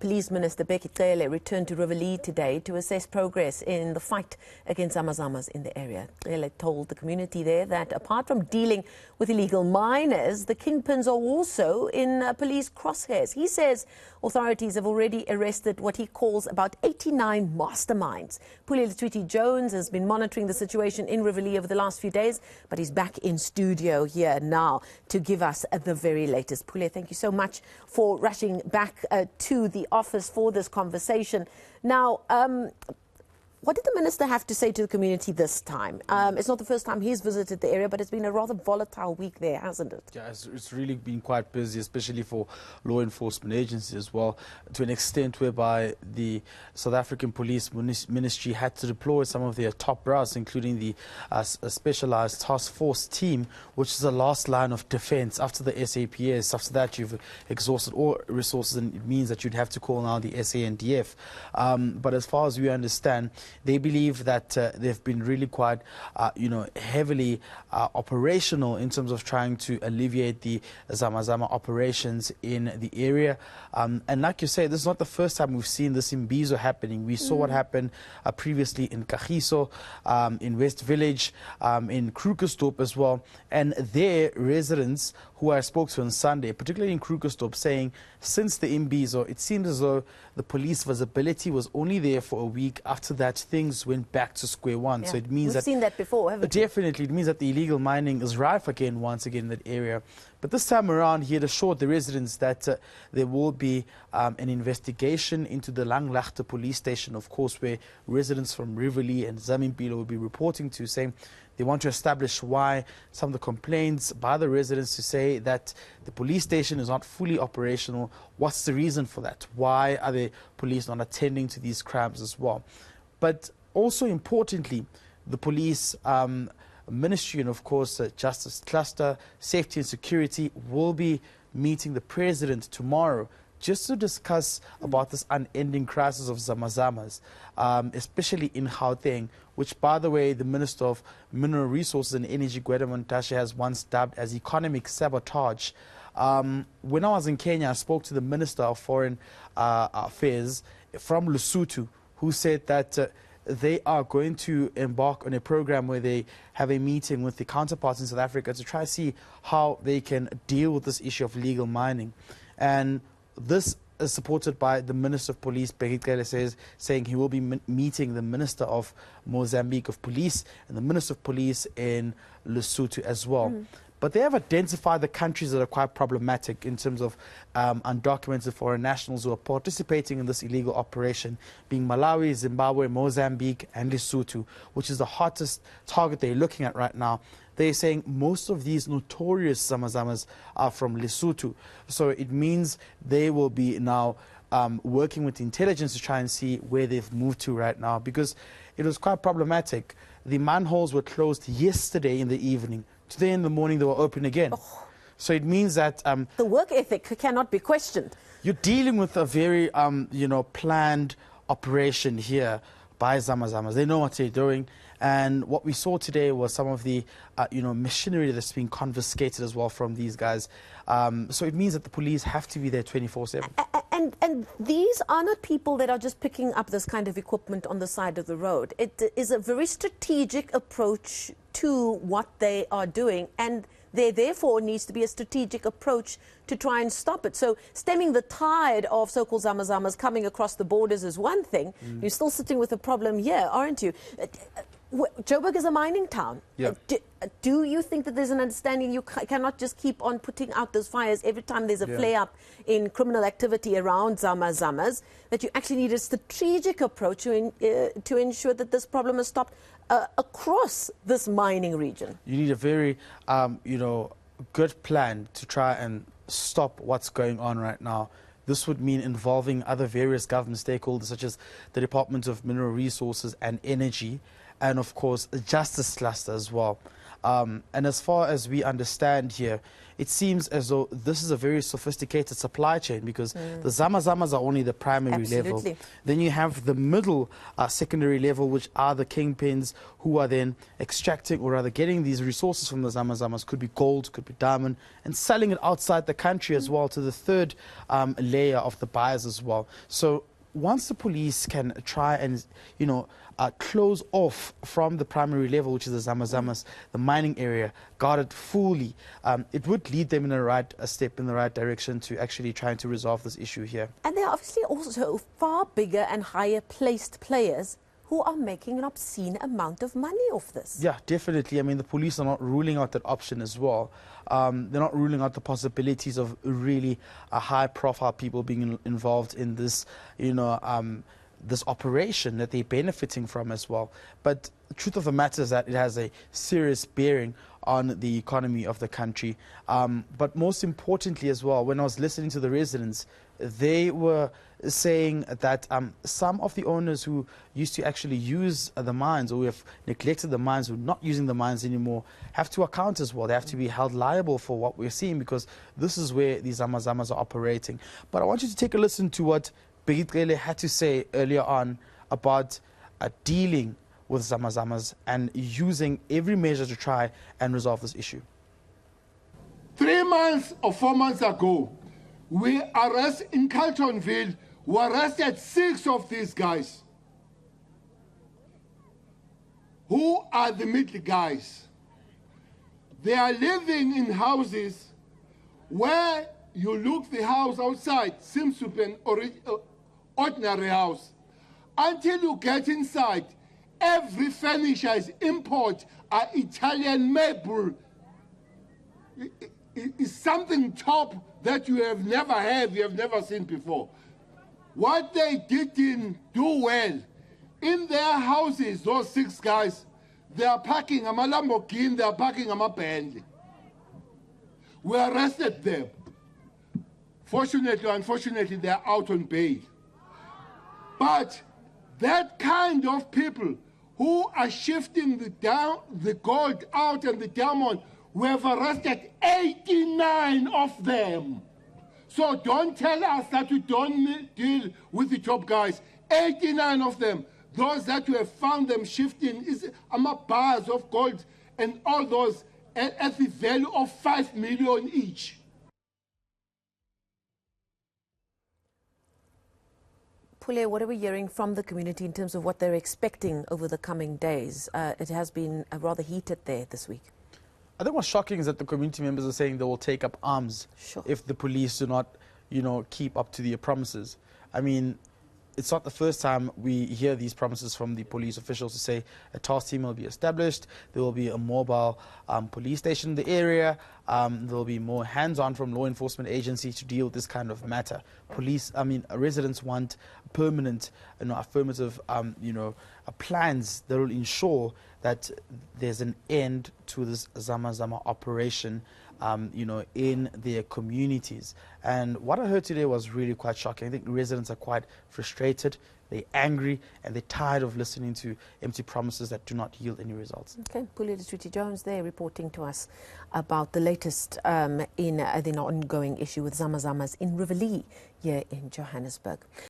Police Minister eNCA returned to Riverlea today to assess progress in the fight against zamazamas in the area. eNCA told the community there that apart from dealing with illegal miners, the kingpins are also in police crosshairs. He says authorities have already arrested what he calls about 89 masterminds. Pule Jones has been monitoring the situation in Riverlea over the last few days, but he's back in studio here now to give us the very latest. Pule, thank you so much for rushing back to the office for this conversation. Now, what did the minister have to say to the community this time? It's not the first time he's visited the area, but it's been a rather volatile week there, hasn't it? Yeah, it's really been quite busy, especially for law enforcement agencies as well, to an extent whereby the South African Police Ministry had to deploy some of their top brass, including the specialized task force team, which is the last line of defense after the SAPS. After that, you've exhausted all resources, and it means that you'd have to call now the SANDF. But as far as we understand, they believe that they've been really quite, heavily operational in terms of trying to alleviate the Zamazama operations in the area. And like you say, this is not the first time we've seen this in Mbizo happening. We saw what happened previously in Kagiso, in West Village, in Krugersdorp as well. And their residents who I spoke to on Sunday, particularly in Krugersdorp, saying since the Mbizo, it seems as though the police visibility was only there for a week. After that, things went back to square one. Yeah. So it means We've seen that before, haven't we? Definitely. It means that the illegal mining is rife again, once again, in that area. But this time around, he had assured the residents that there will be an investigation into the Langlaagte police station, of course, where residents from Riverlea and Zamimpilo will be reporting to, saying they want to establish why some of the complaints by the residents to say that the police station is not fully operational. What's the reason for that? Why are the police not attending to these crimes as well? But also importantly, the police ministry and, of course, Justice Cluster, Safety and Security will be meeting the president tomorrow just to discuss about this unending crisis of zamazamas, especially in Gauteng, which, by the way, the Minister of Mineral Resources and Energy, Gwede Mantashe, has once dubbed as economic sabotage. When I was in Kenya, I spoke to the Minister of Foreign Affairs from Lesotho, who said that they are going to embark on a program where they have a meeting with the counterparts in South Africa to try to see how they can deal with this issue of legal mining. And this is supported by the Minister of Police, eNCA, saying he will be meeting the Minister of Mozambique of Police and the Minister of Police in Lesotho as well. But they have identified the countries that are quite problematic in terms of undocumented foreign nationals who are participating in this illegal operation, being Malawi, Zimbabwe, Mozambique and Lesotho, which is the hottest target they're looking at right now. They're saying most of these notorious zamazamas are from Lesotho. So it means they will be now working with intelligence to try and see where they've moved to right now, because it was quite problematic. The manholes were closed yesterday in the evening. Today in the morning, they were open again. Oh. So it means that the work ethic cannot be questioned. You're dealing with a very, planned operation here by zamazamas. They know what they're doing. And what we saw today was some of the, machinery that's being confiscated as well from these guys. So it means that the police have to be there 24/7. And these are not people that are just picking up this kind of equipment on the side of the road. It is a very strategic approach to what they are doing, and there therefore needs to be a strategic approach to try and stop it. So stemming the tide of so-called zamazamas coming across the borders is one thing. You're still sitting with a problem here, aren't you? Joburg is a mining town. Yeah. Do you think that there's an understanding you cannot just keep on putting out those fires every time there's a flare-up in criminal activity around zamazamas, that you actually need a strategic approach to ensure that this problem is stopped across this mining region? You need a very, good plan to try and stop what's going on right now. This would mean involving other various government stakeholders, such as the Department of Mineral Resources and Energy, and of course the Justice Cluster as well. And as far as we understand here, it seems as though this is a very sophisticated supply chain, because the Zamazamas are only the primary level. Then you have the middle secondary level, which are the kingpins who are then extracting, or rather getting these resources from the Zamazamas. Could be gold, could be diamond, and selling it outside the country as well to the third layer of the buyers as well. So once the police can try and, close off from the primary level, which is the Zamazamas, the mining area, guard it fully, it would lead them in a step in the right direction to actually trying to resolve this issue here. And there are obviously also far bigger and higher placed players who are making an obscene amount of money off this. Yeah, definitely. I mean, the police are not ruling out that option as well. They're not ruling out the possibilities of really high-profile people being involved in this, this operation that they're benefiting from as well. But the truth of the matter is that it has a serious bearing on the economy of the country. But most importantly as well, when I was listening to the residents, they were saying that some of the owners who used to actually use the mines, or who have neglected the mines, who are not using the mines anymore, have to account as well. They have to be held liable for what we're seeing, because this is where these Zamazamas are operating. But I want you to take a listen to what Riverlea had to say earlier on about dealing with Zamazamas and using every measure to try and resolve this issue. 3 months or 4 months ago, we arrested in Carltonville, we arrested 6 of these guys. Who are the middle guys? They are living in houses where you look the house outside, seems to be an ordinary house. Until you get inside, every furniture is import, are Italian maple. It's something top that you have never had, you have never seen before. What they didn't do well, in their houses, those 6 guys, they are parking a Lamborghini, they are parking a Bentley. We arrested them. Fortunately or unfortunately, they are out on bail. But that kind of people who are shifting the gold out and the diamond, we have arrested 89 of them. So don't tell us that we don't deal with the top guys. 89 of them. Those that we have found them shifting is bars of gold, and all those at the value of 5 million each. Pule, what are we hearing from the community in terms of what they're expecting over the coming days? It has been rather heated there this week. I think what's shocking is that the community members are saying they will take up arms if the police do not, keep up to their promises. I mean, it's not the first time we hear these promises from the police officials to say a task team will be established, there will be a mobile police station in the area, there will be more hands-on from law enforcement agencies to deal with this kind of matter. Residents want permanent, affirmative, plans that will ensure that there's an end to this Zamazama operation, in their communities. And what I heard today was really quite shocking. I think residents are quite frustrated, they're angry, and they're tired of listening to empty promises that do not yield any results. Okay, Pule Jones there reporting to us about the latest in the ongoing issue with Zamazamas in Riverlea here in Johannesburg.